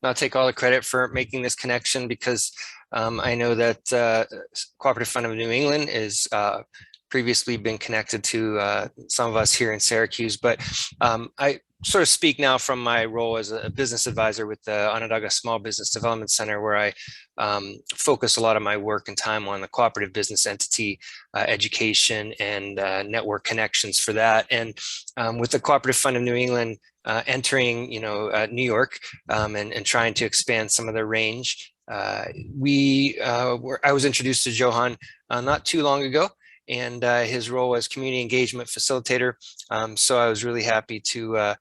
not take all the credit for making this connection, because I know that Cooperative Fund of New England is previously been connected to some of us here in Syracuse, but I sort of speak now from my role as a business advisor with the Onondaga Small Business Development Center, where I focus a lot of my work and time on the cooperative business entity education and network connections for that. And with the Cooperative Fund of New England entering, New York and trying to expand some of their range, I was introduced to Johan not too long ago, and his role as community engagement facilitator. So I was really happy to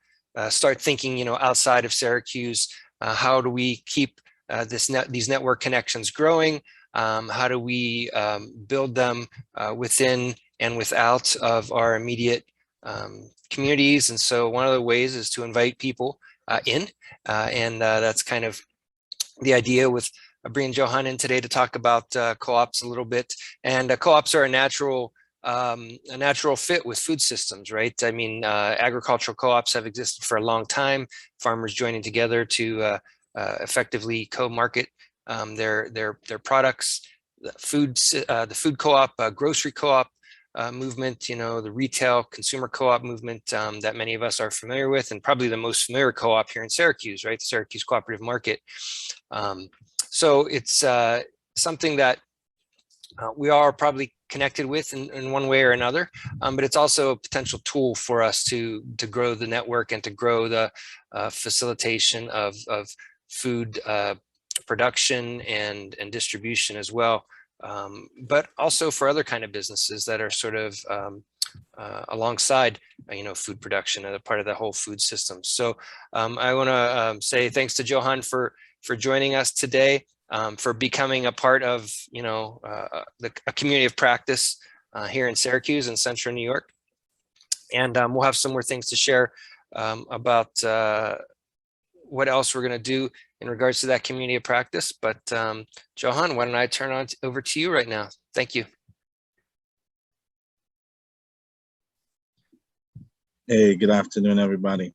start thinking, outside of Syracuse. How do we keep these network connections growing? How do we build them within and without of our immediate communities? And so one of the ways is to invite people in, and that's kind of the idea with bringing Johan in today to talk about co-ops a little bit. And co-ops are a natural fit with food systems, right? I mean, agricultural co-ops have existed for a long time. Farmers joining together to effectively co-market their products. The food co-op, grocery co-op movement, the retail consumer co-op movement that many of us are familiar with, and probably the most familiar co-op here in Syracuse, right? The Syracuse Cooperative Market. So it's something that we are probably connected with in one way or another, but it's also a potential tool for us to grow the network and to grow the facilitation of food production and distribution as well, but also for other kind of businesses that are sort of alongside, food production and a part of the whole food system. So I want to say thanks to Johan for joining us today, for becoming a part of, a community of practice here in Syracuse and Central New York. And we'll have some more things to share about what else we're going to do in regards to that community of practice. But Johan, why don't I turn over to you right now? Thank you. Hey, good afternoon, everybody.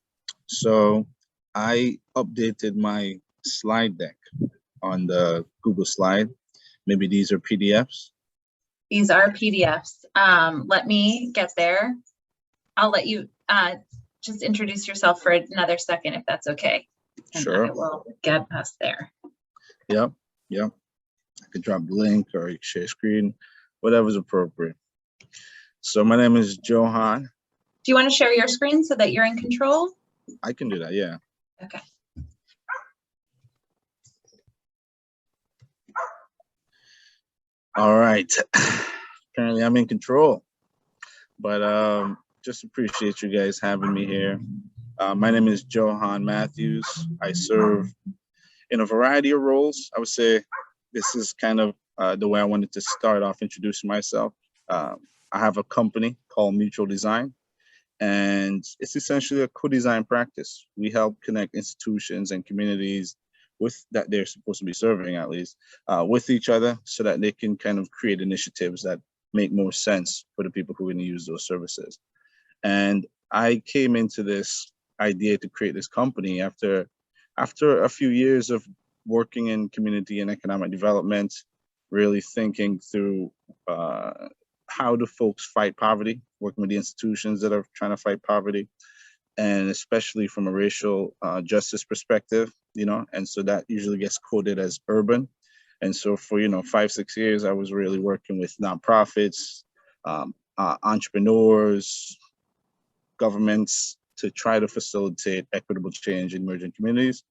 So I updated my slide deck on the Google slide. Maybe these are PDFs. These are PDFs. Let me get there. I'll let you just introduce yourself for another second, if that's okay. And sure. I will get us there. Yep. I could drop the link or share screen, whatever's appropriate. So my name is Johan. Do you want to share your screen so that you're in control? I can do that, yeah. Okay. All right. Apparently I'm in control, but just appreciate you guys having me here. My name is Johan Matthews. I serve in a variety of roles. I would say this is kind of the way I wanted to start off introducing myself. I have a company called Mutual Design, and it's essentially a co-design practice. We help connect institutions and communities that they're supposed to be serving, at least, with each other, so that they can kind of create initiatives that make more sense for the people who are going to use those services. And I came into this idea to create this company after a few years of working in community and economic development, really thinking through how do folks fight poverty, working with the institutions that are trying to fight poverty, and especially from a racial justice perspective, and so that usually gets coded as urban. And so for, 5-6 years, I was really working with nonprofits, entrepreneurs, governments to try to facilitate equitable change in emerging communities.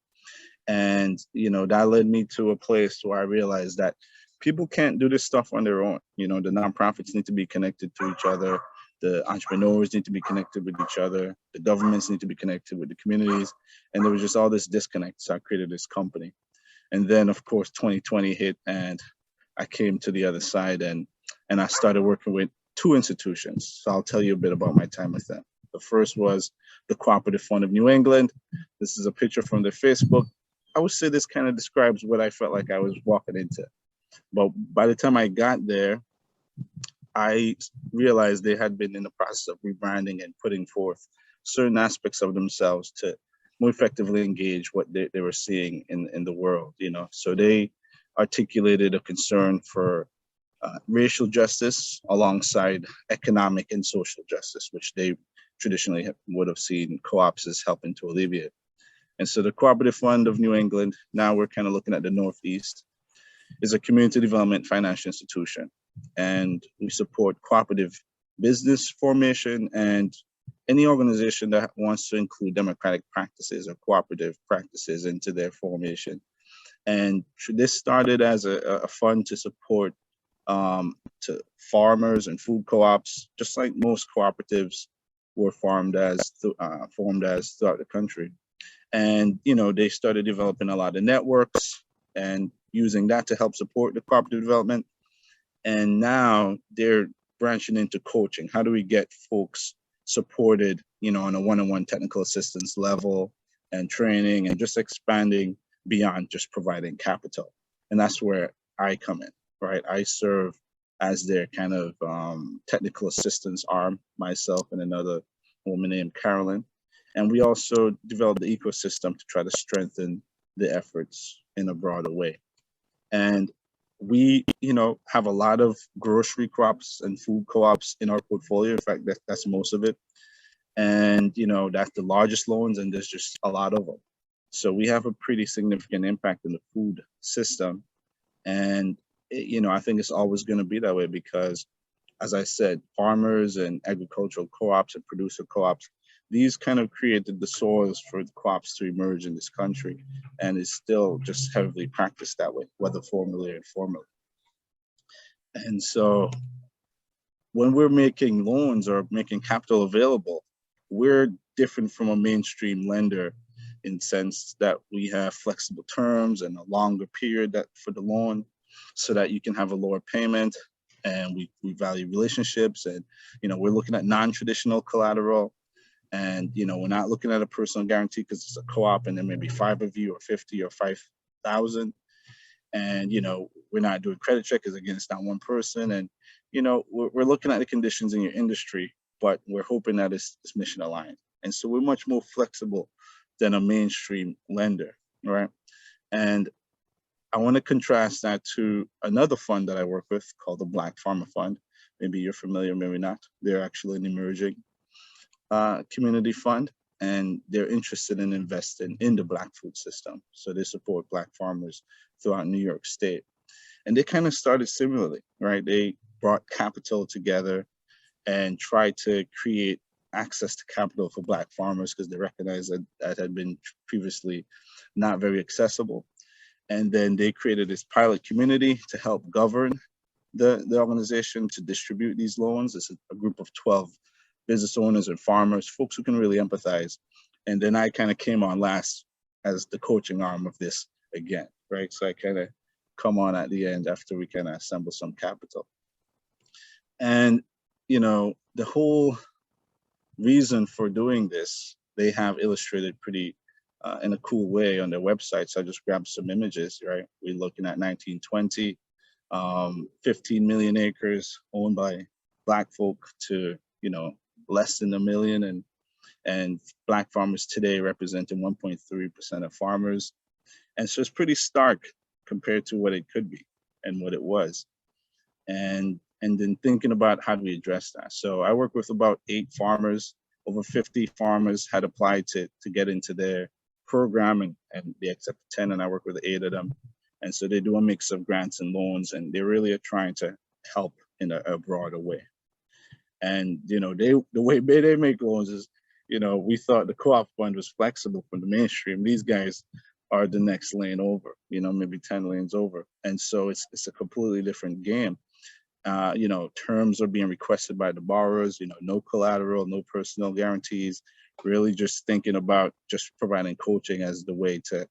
And, that led me to a place where I realized that people can't do this stuff on their own. The nonprofits need to be connected to each other. The entrepreneurs need to be connected with each other. The governments need to be connected with the communities. And there was just all this disconnect. So I created this company. And then, of course, 2020 hit and I came to the other side and I started working with 2 institutions. So I'll tell you a bit about my time with them. The first was the Cooperative Fund of New England. This is a picture from their Facebook. I would say this kind of describes what I felt like I was walking into. But by the time I got there, I realized they had been in the process of rebranding and putting forth certain aspects of themselves to more effectively engage what they were seeing in the world, you know. So they articulated a concern for racial justice alongside economic and social justice, which they traditionally would have seen co-ops as helping to alleviate. And so the Cooperative Fund of New England, now we're kind of looking at the Northeast, is a community development financial institution. And we support cooperative business formation and any organization that wants to include democratic practices or cooperative practices into their formation. And this started as a fund to support to farmers and food co-ops, just like most cooperatives were formed as throughout the country. And, you know, they started developing a lot of networks and using that to help support the cooperative development. And now they're branching into coaching. How do we get folks supported, you know, on a one-on-one technical assistance level and training and just expanding beyond just providing capital? And that's where I come in, right? I serve as their kind of technical assistance arm, myself and another woman named Carolyn. And we also developed the ecosystem to try to strengthen the efforts in a broader way. And we, you know, have a lot of grocery crops and food co-ops in our portfolio. In fact, that's most of it. And, you know, that's the largest loans, and there's just a lot of them. So we have a pretty significant impact in the food system. And, you know, I think it's always going to be that way because, as I said, farmers and agricultural co-ops and producer co-ops, these kind of created the soils for the co-ops to emerge in this country, and it's still just heavily practiced that way, whether formally or informally. And so when we're making loans or making capital available, we're different from a mainstream lender in the sense that we have flexible terms and a longer period for the loan so that you can have a lower payment. And we value relationships, and, you know, we're looking at non-traditional collateral. And, you know, we're not looking at a personal guarantee because it's a co-op and there may be 5 of you or 50 or 5,000. And, you know, we're not doing credit check because, again, it's not one person. And, you know, we're looking at the conditions in your industry, but we're hoping that it's mission aligned. And so we're much more flexible than a mainstream lender, right? And I want to contrast that to another fund that I work with called the Black Pharma Fund. Maybe you're familiar, maybe not. They're actually an emerging community fund, and they're interested in investing in the Black food system. So they support Black farmers throughout New York State. And they kind of started similarly, right? They brought capital together and tried to create access to capital for Black farmers because they recognized that had been previously not very accessible. And then they created this pilot community to help govern the organization to distribute these loans. It's a group of 12 business owners and farmers, folks who can really empathize. And then I kind of came on last as the coaching arm of this again, right? So I kind of come on at the end after we kind of assemble some capital. And, you know, the whole reason for doing this, they have illustrated pretty in a cool way on their website. So I just grabbed some images, right? We're looking at 1920, 15 million acres owned by Black folk to, you know, less than 1 million, and Black farmers today representing 1.3% of farmers. And so it's pretty stark compared to what it could be and what it was. And then thinking about how do we address that? So I work with about 8 farmers. Over 50 farmers had applied to get into their program, and they accepted 10, and I work with 8 of them. And so they do a mix of grants and loans, and they really are trying to help in a broader way. And, you know, the way they make loans is, you know, we thought the co-op fund was flexible from the mainstream. These guys are the next lane over, you know, maybe 10 lanes over. And so it's a completely different game. You know, terms are being requested by the borrowers, you know, no collateral, no personal guarantees, really just thinking about just providing coaching as the way to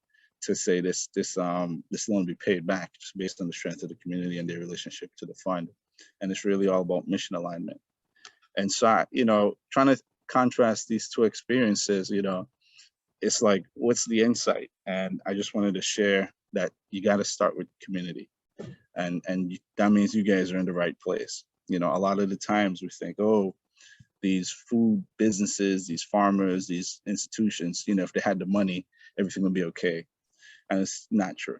say this loan be paid back just based on the strength of the community and their relationship to the fund. And it's really all about mission alignment. And so, you know, trying to contrast these two experiences, you know, it's like, what's the insight? And I just wanted to share that you got to start with community. And that means you guys are in the right place. You know, a lot of the times we think, oh, these food businesses, these farmers, these institutions, if they had the money, everything would be okay. And it's not true.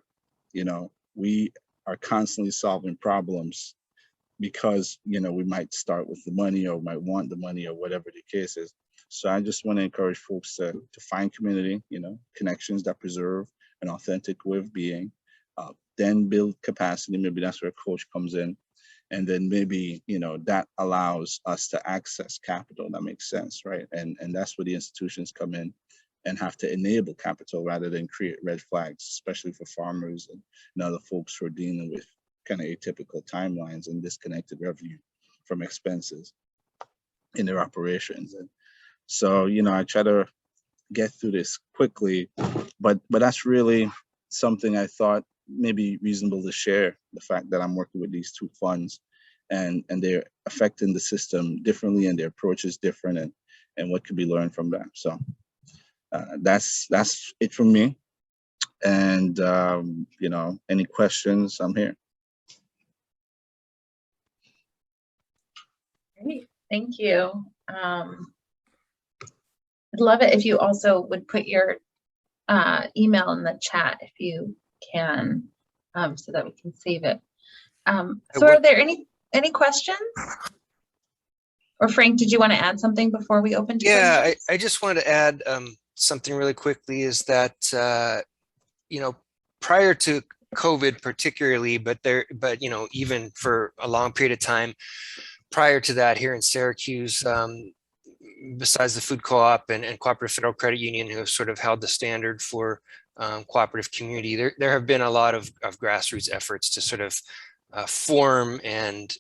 We are constantly solving problems because, we might start with the money or might want the money or whatever the case is. So I just want to encourage folks to find community, connections that preserve an authentic way of being, then build capacity. Maybe that's where coach comes in. And then maybe, that allows us to access capital. That makes sense, right? And that's where the institutions come in and have to enable capital rather than create red flags, especially for farmers and other folks who are dealing with kind of atypical timelines and disconnected revenue from expenses in their operations. And so, I try to get through this quickly, but that's really something I thought maybe reasonable to share, the fact that I'm working with these two funds and they're affecting the system differently and their approach is different and what could be learned from them. So that's it from me. And, any questions, I'm here. Great, thank you. I'd love it if you also would put your email in the chat if you can, so that we can save it. So are there any questions? Or Frank, did you want to add something before we open to questions? I just wanted to add something really quickly is that, prior to COVID particularly, but even for a long period of time prior to that here in Syracuse, besides the food co-op and cooperative federal credit union who have sort of held the standard for cooperative community, there have been a lot of grassroots efforts to sort of form and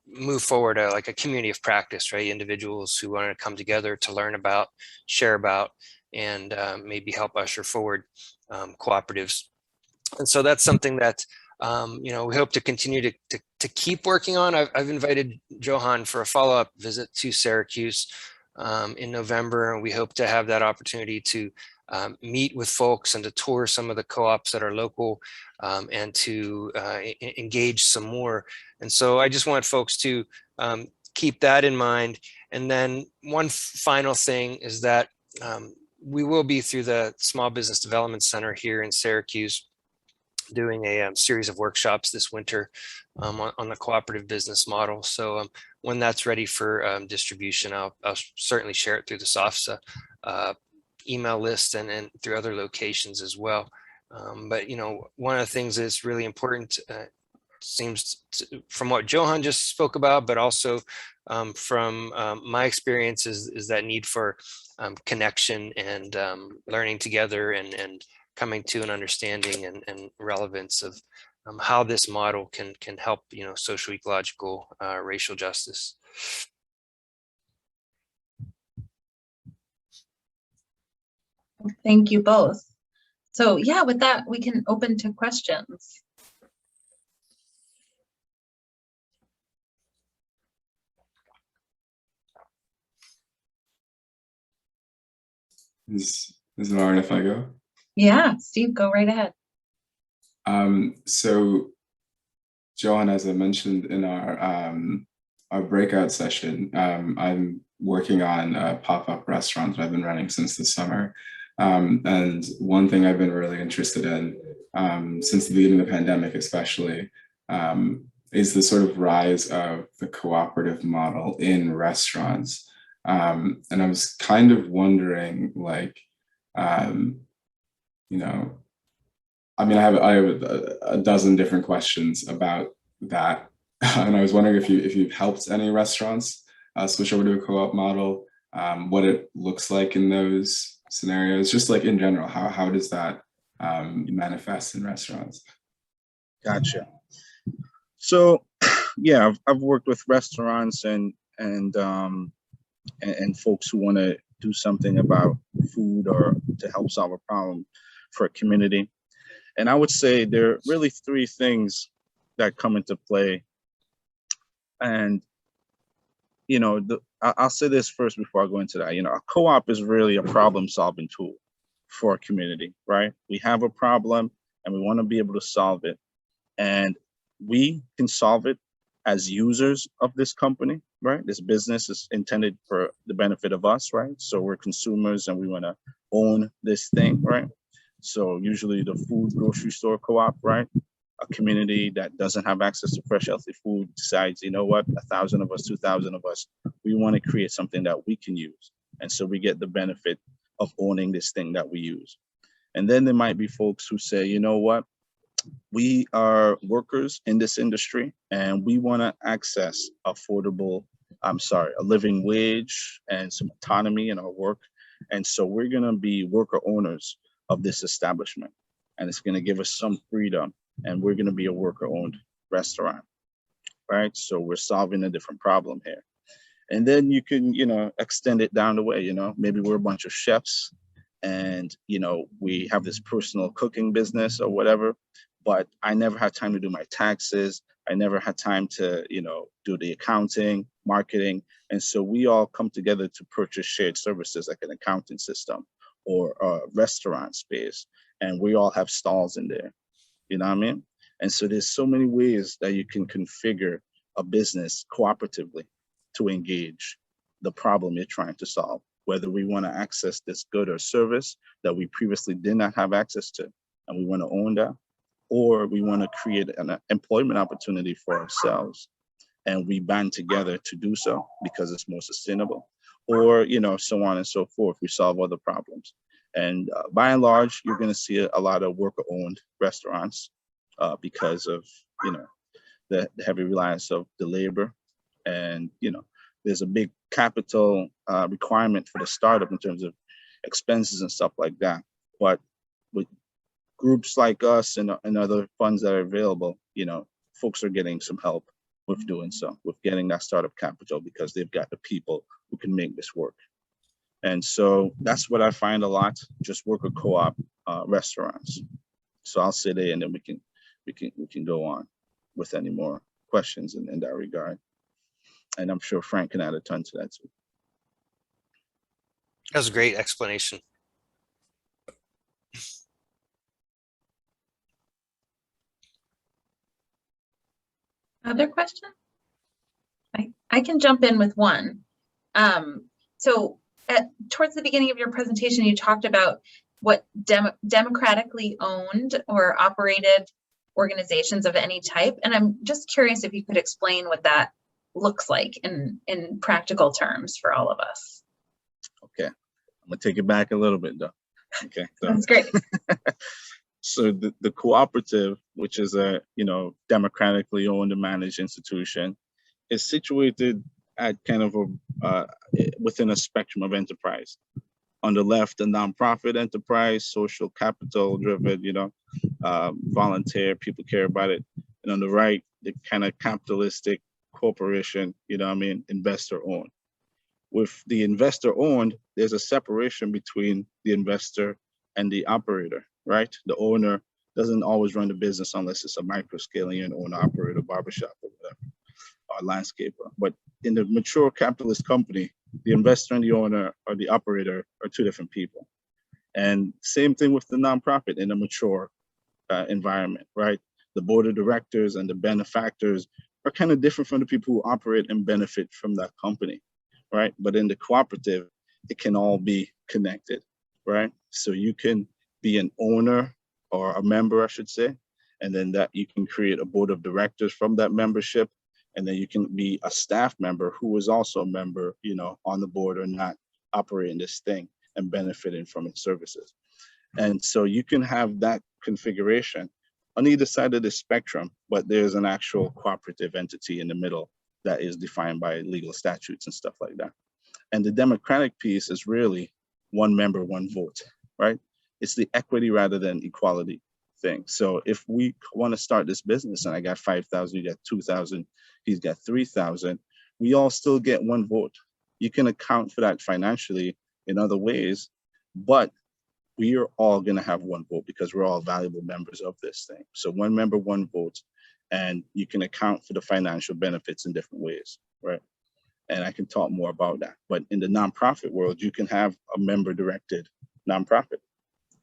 move forward like a community of practice, right? Individuals who want to come together to learn about, share about, and maybe help usher forward cooperatives. And so that's something that we hope to continue to keep working on. I've invited Johan for a follow-up visit to Syracuse in November, and we hope to have that opportunity to meet with folks and to tour some of the co-ops that are local and to engage some more. And so I just want folks to keep that in mind. And then one final thing is that we will be through the Small Business Development Center here in Syracuse doing a series of workshops this winter on the cooperative business model. So when that's ready for distribution, I'll certainly share it through the SOFSA email list and through other locations as well. But one of the things that's really important from what Johan just spoke about, but also from my experience is that need for connection and learning together and coming to an understanding and relevance of how this model can help, social ecological racial justice. Thank you both. So yeah, with that, we can open to questions. Is it all right if I go? Yeah, Steve, go right ahead. So Johan, as I mentioned in our breakout session, I'm working on a pop-up restaurant that I've been running since the summer. And one thing I've been really interested in since the beginning of the pandemic, especially, is the sort of rise of the cooperative model in restaurants. And I was kind of wondering, like, I have a dozen different questions about that, and I was wondering if you've helped any restaurants switch over to a co-op model, what it looks like in those scenarios, just like in general, how does that manifest in restaurants? Gotcha. So, yeah, I've worked with restaurants and folks who want to do something about food or to help solve a problem for a community. And I would say there are really three things that come into play. And, I'll say this first before I go into that. A co-op is really a problem-solving tool for a community, right? We have a problem and we want to be able to solve it. And we can solve it as users of this company, right? This business is intended for the benefit of us, right? So we're consumers and we want to own this thing, right? So usually the food grocery store co-op, right? A community that doesn't have access to fresh, healthy food decides, you know what, 1,000 of us, 2,000 of us, we want to create something that we can use. And so we get the benefit of owning this thing that we use. And then there might be folks who say, you know what, we are workers in this industry and we want to access a living wage and some autonomy in our work. And so we're going to be worker owners of this establishment. And it's going to give us some freedom. And we're going to be a worker-owned restaurant, right? So we're solving a different problem here. And then you can, extend it down the way, maybe we're a bunch of chefs and, we have this personal cooking business or whatever, but I never had time to do my taxes. I never had time to, do the accounting, marketing. And so we all come together to purchase shared services like an accounting system or a restaurant space. And we all have stalls in there. You know what I mean? And so there's so many ways that you can configure a business cooperatively to engage the problem you're trying to solve, whether we want to access this good or service that we previously did not have access to, and we want to own that, or we want to create an employment opportunity for ourselves, and we band together to do so because it's more sustainable, or, so on and so forth. We solve other problems. And by and large, you're going to see a lot of worker-owned restaurants because of, the heavy reliance of the labor. And, there's a big capital requirement for the startup in terms of expenses and stuff like that. But with groups like us and other funds that are available, folks are getting some help with doing so, with getting that startup capital because they've got the people who can make this work. And so that's what I find a lot, just worker co-op restaurants. So I'll say there and then we can go on with any more questions in that regard. And I'm sure Frank can add a ton to that too. That was a great explanation. Other question? I can jump in with one. So towards the beginning of your presentation, you talked about what democratically owned or operated organizations of any type. And I'm just curious if you could explain what that looks like in practical terms for all of us. Okay, I'm gonna take it back a little bit though. Okay, so. That's great. So the cooperative, which is a democratically owned and managed institution, is situated at kind of within a spectrum of enterprise. On the left, a nonprofit enterprise, social capital driven, volunteer, people care about it. And on the right, the kind of capitalistic corporation, investor owned. With the investor owned, there's a separation between the investor and the operator, right? The owner doesn't always run the business unless it's a micro scale and you're an owner operator, barbershop or whatever, or landscaper. But in the mature capitalist company, the investor and the owner or the operator are two different people. And same thing with the nonprofit in a mature environment, right? The board of directors and the benefactors are kind of different from the people who operate and benefit from that company, right? But in the cooperative, it can all be connected, right? So you can be an owner or a member, I should say, and then that you can create a board of directors from that membership. And then you can be a staff member who is also a member, on the board or not operating this thing and benefiting from its services. And so you can have that configuration on either side of the spectrum, but there's an actual cooperative entity in the middle that is defined by legal statutes and stuff like that. And the democratic piece is really one member, one vote, right? It's the equity rather than equality thing. So if we want to start this business and I got 5,000, you got 2,000, he's got 3,000, we all still get one vote. You can account for that financially in other ways, but we are all going to have one vote because we're all valuable members of this thing. So one member, one vote, and you can account for the financial benefits in different ways, right? And I can talk more about that. But in the nonprofit world, you can have a member-directed nonprofit,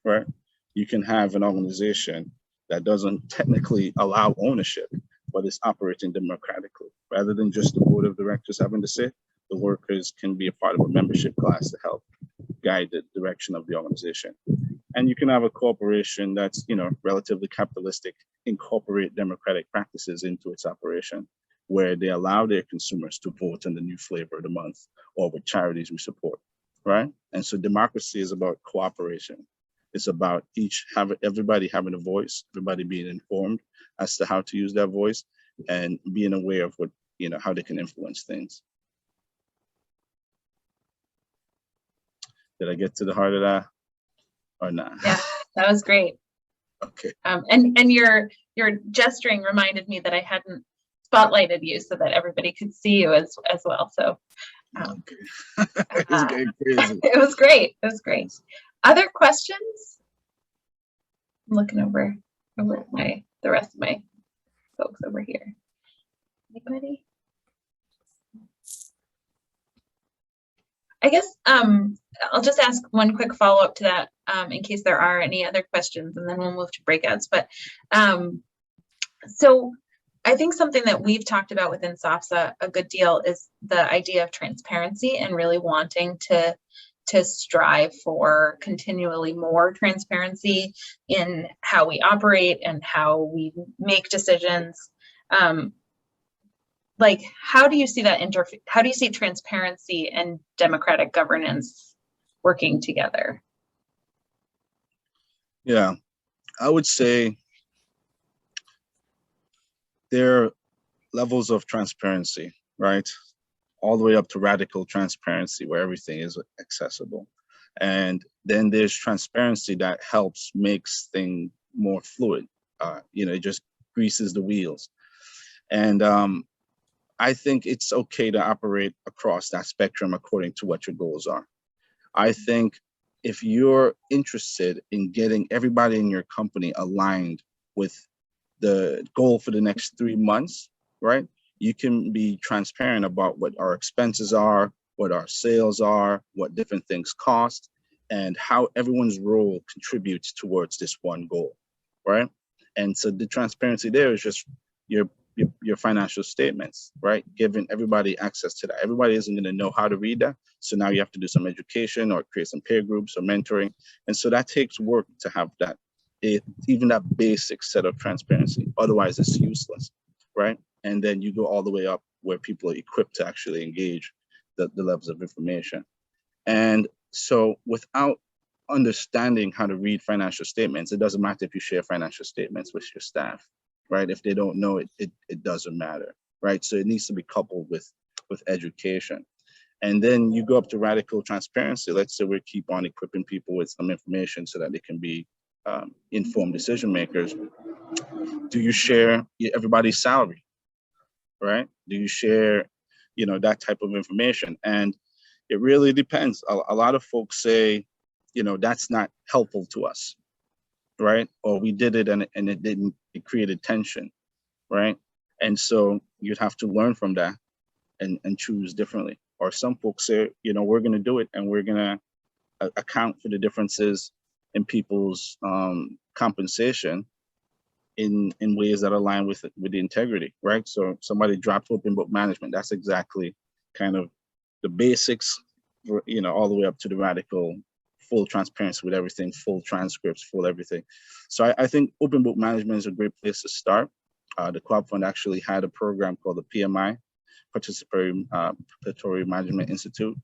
right? You can have an organization that doesn't technically allow ownership, but it's operating democratically. Rather than just the board of directors having to say, the workers can be a part of a membership class to help guide the direction of the organization. And you can have a corporation that's, relatively capitalistic, incorporate democratic practices into its operation, where they allow their consumers to vote on the new flavor of the month or with charities we support, right? And so democracy is about cooperation. It's about everybody having a voice, everybody being informed as to how to use that voice and being aware of what, how they can influence things. Did I get to the heart of that or not? Yeah, that was great. Okay. And your gesturing reminded me that I hadn't spotlighted you so that everybody could see you as well. So Okay. It's getting crazy. It was great. It was great. Other questions? I'm looking over the rest of my folks over here. Anybody? I guess I'll just ask one quick follow-up to that in case there are any other questions, and then we'll move to breakouts. But so I think something that we've talked about within SOFSA a good deal is the idea of transparency and really wanting to strive for continually more transparency in how we operate and how we make decisions. Like, how do you see that how do you see transparency and democratic governance working together? Yeah, I would say there are levels of transparency, right? All the way up to radical transparency where everything is accessible. And then there's transparency that helps makes things more fluid. It just greases the wheels. And I think it's okay to operate across that spectrum according to what your goals are. I think if you're interested in getting everybody in your company aligned with the goal for the next 3 months, right? You can be transparent about what our expenses are, what our sales are, what different things cost, and how everyone's role contributes towards this one goal, right? And so the transparency there is just your financial statements, right? Giving everybody access to that. Everybody isn't going to know how to read that. So now you have to do some education or create some peer groups or mentoring. And so that takes work to have that, even that basic set of transparency. Otherwise, it's useless, right? And then you go all the way up where people are equipped to actually engage the levels of information. And so without understanding how to read financial statements, it doesn't matter if you share financial statements with your staff, right? If they don't know it, it doesn't matter, right? So it needs to be coupled with education. And then you go up to radical transparency. Let's say we keep on equipping people with some information so that they can be informed decision makers. Do you share everybody's salary, right? Do you share, that type of information? And it really depends. A lot of folks say, that's not helpful to us, right? Or we did it and it created tension, right? And so you'd have to learn from that and choose differently. Or some folks say, we're going to do it and we're going to account for the differences in people's compensation in ways that align with the integrity, right? So somebody dropped open book management. That's exactly kind of the basics, all the way up to the radical full transparency with everything, full transcripts, full everything. So I think open book management is a great place to start. The Co-op Fund actually had a program called the PMI, Participatory Management Institute.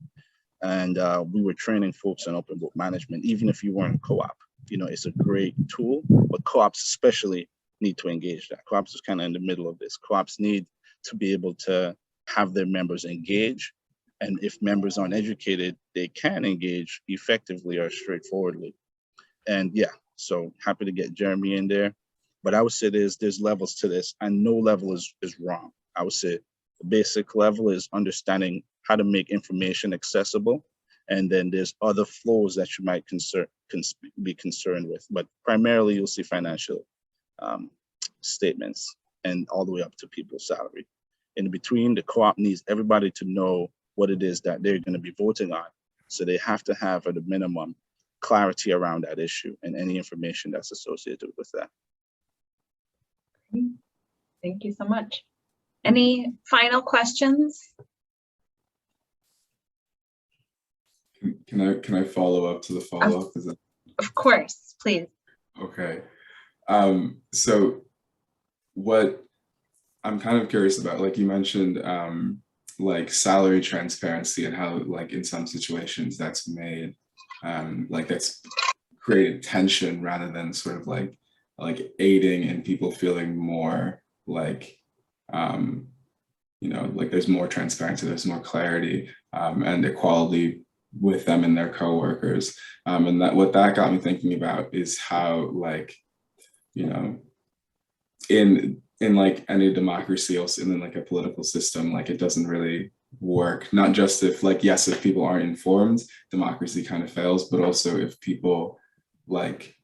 And we were training folks on open book management, even if you weren't a co-op. It's a great tool, but co-ops especially need to engage that. Co-ops is kind of in the middle of this. Co-ops need to be able to have their members engage. And if members aren't educated, they can engage effectively or straightforwardly. And yeah, so happy to get Jeremy in there. But I would say there's levels to this, and no level is wrong. I would say the basic level is understanding how to make information accessible. And then there's other flows that you might be concerned with. But primarily, you'll see financial statements and all the way up to people's salary. In between, the co-op needs everybody to know what it is that they're going to be voting on. So they have to have, at a minimum, clarity around that issue and any information that's associated with that. Thank you so much. Any final questions? Can I follow up to the follow-up? Is that Of course, please. okay? So what I'm kind of curious about, like you mentioned, like salary transparency and how, like in some situations that's made, like that's created tension rather than sort of like aiding in people feeling more like, you know, like there's more transparency, there's more clarity, and equality with them and their coworkers. And that what that got me thinking about is how, like, you know, in like any democracy, also in like a political system, like it doesn't really work. Not just if, like, yes, if people aren't informed, democracy kind of fails, but also if people like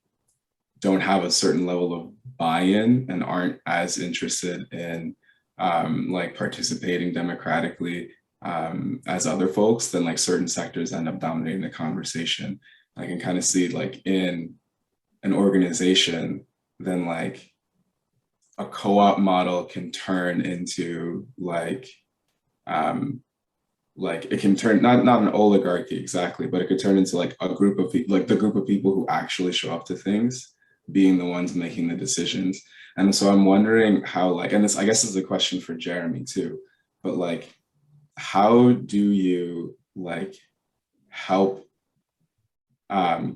don't have a certain level of buy-in and aren't as interested in like participating democratically as other folks, then like certain sectors end up dominating the conversation. I can kind of see, like, in an organization, then like a co-op model can turn into like it can turn not an oligarchy exactly, but it could turn into like a group of people, like the group of people who actually show up to things being the ones making the decisions. And so I'm wondering how, like, and this, I guess, is a question for Jeremy too, but like, how do you like help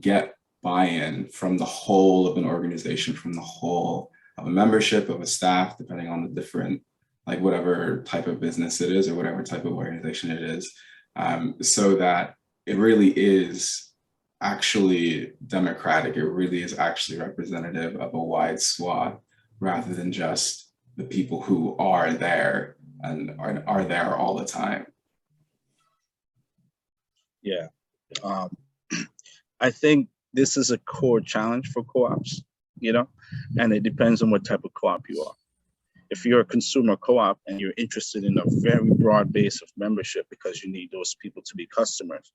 get buy-in from the whole of an organization, from the whole of a membership, of a staff, depending on the different, like whatever type of business it is or whatever type of organization it is, so that it really is actually democratic, it really is actually representative of a wide swath, rather than just the people who are there and are there all the time. Yeah. I think this is a core challenge for co-ops, you know, and it depends on what type of co-op you are. If you're a consumer co-op and you're interested in a very broad base of membership because you need those people to be customers,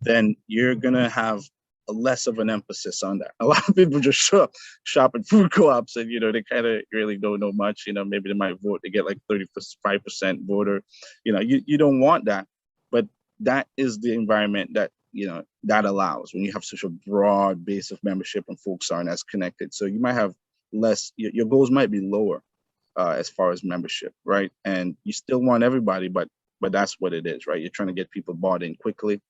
then you're gonna have a less of an emphasis on that. A lot of people just shop at food co-ops and, you know, they kind of really don't know much, you know, maybe they might vote, they get like 35% voter, you know, you don't want that, but that is the environment that, you know, that allows when you have such a broad base of membership and folks aren't as connected. So you might have less, your goals might be lower as far as membership, right? And you still want everybody, but that's what it is, right? You're trying to get people bought in quickly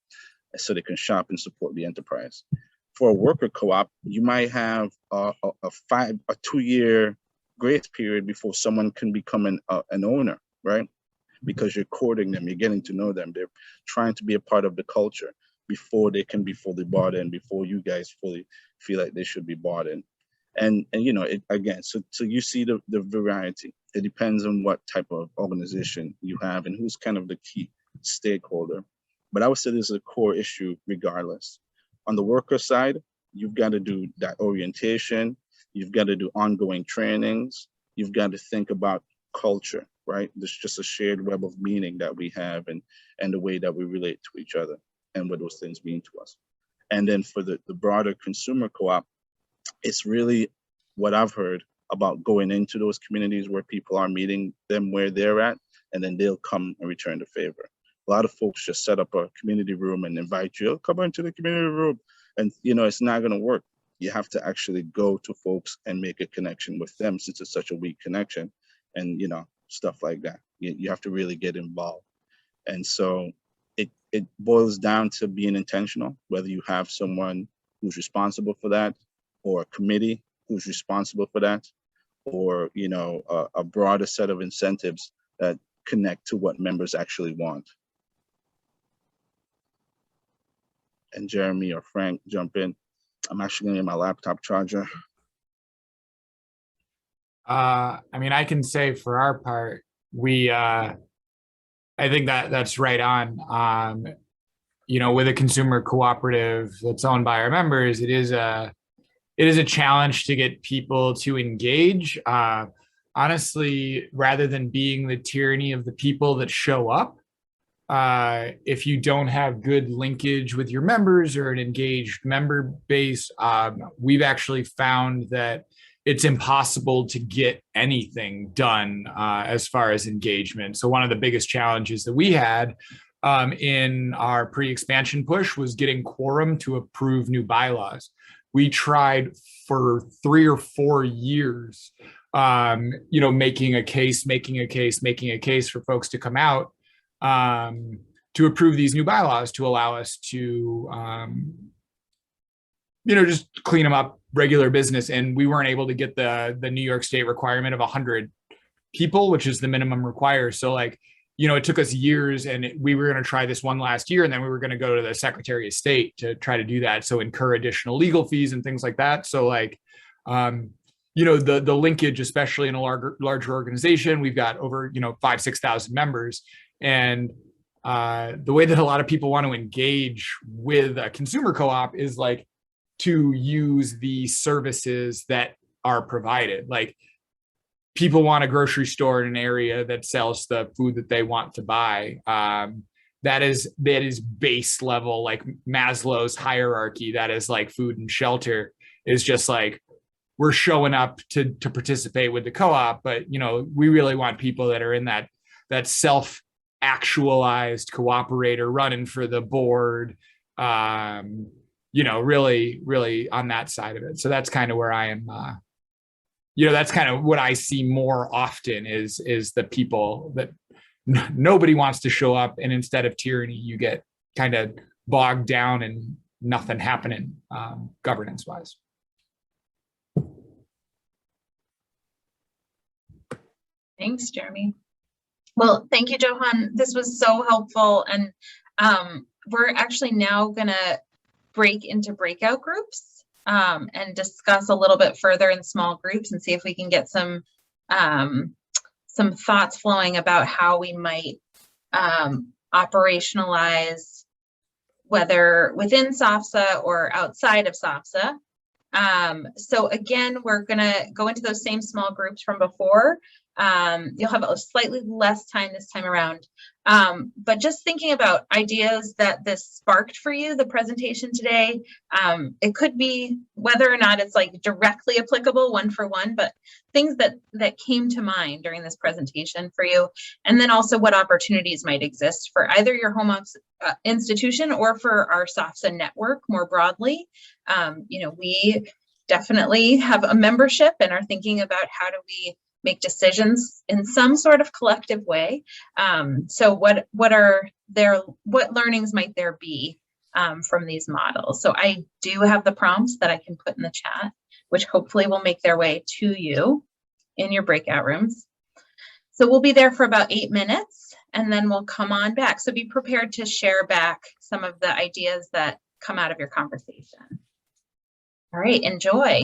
so they can shop and support the enterprise. For a worker co-op, you might have a 2-year grace period before someone can become an owner, right? Because you're courting them, you're getting to know them, they're trying to be a part of the culture before they can be fully bought in, before you guys fully feel like they should be bought in. And you know, again, so you see the variety. It depends on what type of organization you have and who's kind of the key stakeholder. But I would say this is a core issue regardless. On the worker side, you've got to do that orientation, you've got to do ongoing trainings, you've got to think about culture, right? There's just a shared web of meaning that we have and the way that we relate to each other and what those things mean to us. And then for the broader consumer co-op, it's really what I've heard about going into those communities where people are meeting them where they're at, and then they'll come and return the favor. A lot of folks just set up a community room and invite you, oh, come into the community room. And, you know, it's not going to work. You have to actually go to folks and make a connection with them since it's such a weak connection and, you know, stuff like that. You have to really get involved. And so it boils down to being intentional, whether you have someone who's responsible for that or a committee who's responsible for that, or, you know, a broader set of incentives that connect to what members actually want. And Jeremy or Frank, jump in. I'm actually gonna get my laptop charger. I mean, I can say for our part, we, I think that's right on. You know, with a consumer cooperative that's owned by our members, it is a challenge to get people to engage. Honestly, rather than being the tyranny of the people that show up, if you don't have good linkage with your members or an engaged member base, we've actually found that it's impossible to get anything done as far as engagement. So one of the biggest challenges that we had in our pre-expansion push was getting quorum to approve new bylaws. We tried for 3 or 4 years, making a case for folks to come out to approve these new bylaws to allow us to, just clean them up, regular business. And we weren't able to get the New York State requirement of 100 people, which is the minimum required. So it took us years, and we were going to try this one last year, and then we were going to go to the Secretary of State to try to do that. So incur additional legal fees and things like that. So the linkage, especially in a larger organization, we've got over 5,000-6,000 members, and the way that a lot of people want to engage with a consumer co-op is to use the services that are provided. People want a grocery store in an area that sells the food that they want to buy. That is base level, Maslow's hierarchy. That is food and shelter is just we're showing up to participate with the co-op, but we really want people that are in that self-actualized cooperator, running for the board, really on that side of it. So that's kind of where I am. That's kind of what I see more often is the people that nobody wants to show up, and instead of tyranny, you get kind of bogged down and nothing happening governance wise. Thanks, Jeremy. Well, thank you, Johan. This was so helpful. And we're actually now going to break into breakout groups and discuss a little bit further in small groups and see if we can get some thoughts flowing about how we might operationalize, whether within SOFSA or outside of SOFSA. So again, we're going to go into those same small groups from before. You'll have a slightly less time this time around. But just thinking about ideas that this sparked for you, the presentation today, it could be whether or not it's directly applicable one for one, but things that came to mind during this presentation for you. And then also what opportunities might exist for either your home institution or for our SOFSA network more broadly. We definitely have a membership and are thinking about how do we make decisions in some sort of collective way. So what learnings might there be from these models? So I do have the prompts that I can put in the chat, which hopefully will make their way to you in your breakout rooms. So we'll be there for about 8 minutes, and then we'll come on back. So be prepared to share back some of the ideas that come out of your conversation. All right, enjoy.